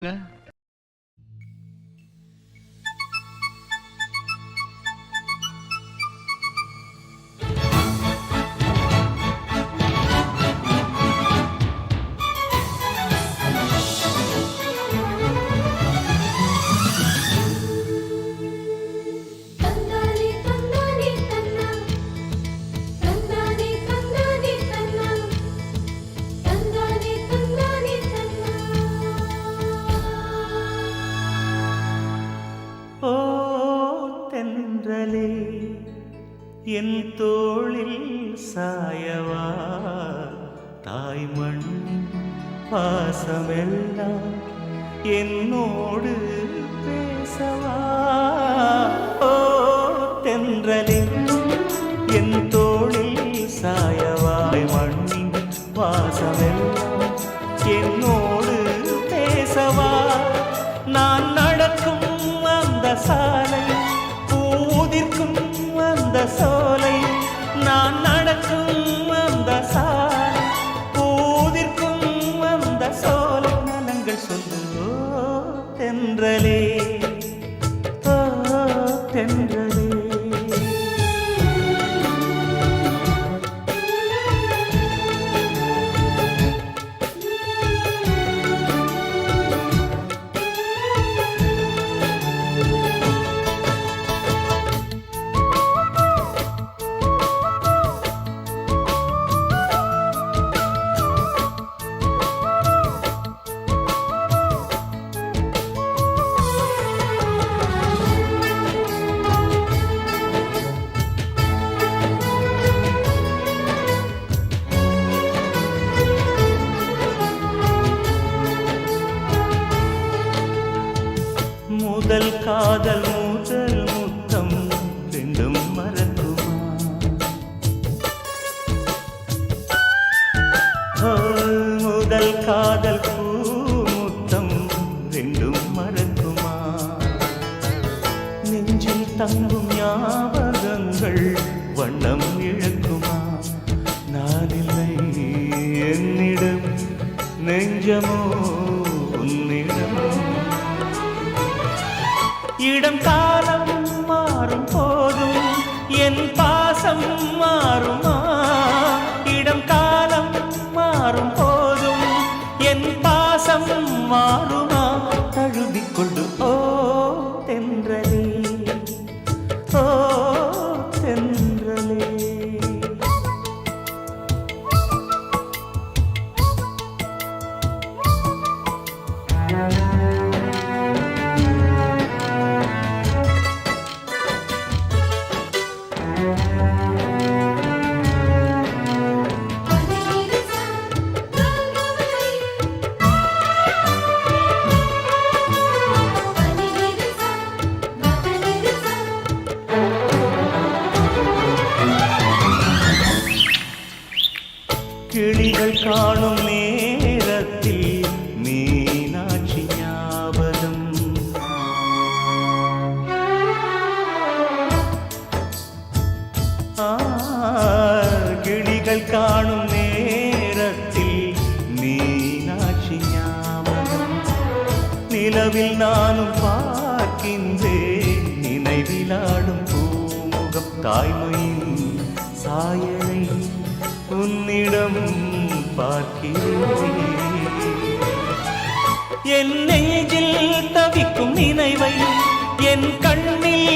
ஓ தென்றலே என் தோளில் சாயவா, தாய்மண் பாசமெல்லாம் என்னோடு பேசவா. ஓ தென்றலே என் தோளில் சாயவா, மண்ணின் வாசமெல்லாம் என்னோடு பேசவா. நான் நடக்கும் அந்த சாலை, பூதிர்க்கும் அந்த சோலை, நான் நடக்கும் அந்த சாலை, பூதிர்க்கும் அந்த சோலை, நலங்கள் சொல்லு தென்றலே, ஓ தென்றலே. முதல் காதல் முதல் முத்தம் ரெண்டும் மறக்குமா? முதல் காதல் பூ முத்தம் ரெண்டும் மறக்குமா? நெஞ்சில் தங்கும் ஞாபகங்கள் வண்ணம் இழக்குமா? நான் இல்லை என்னிடம், நெஞ்சமோ உன்னிடம். இடம் காலம் மாறும் போதும் என் பாசம் மாறுமா? இடம் காலம் மாறும் போதும் என் பாசம் மாறுமா? தழுவிக்கொண்டு ஓ தென்றலே, ஓ தென்றலே. கிளிகள் காணும் நேரத்தில் மீனாட்சி ஞாபகம். கிளிகள் காணும் நேரத்தில் மீனாட்சி ஞாபகம். நிலவில் நானும் பார்க்கின்றேன் நினைவிலாடும் பூமுகம். தாய்மையின் சாயலை உன்னிடம் பார்க்கிறேன். என் நெஞ்சில் தவிக்கும் நினைவை என் கண்ணில்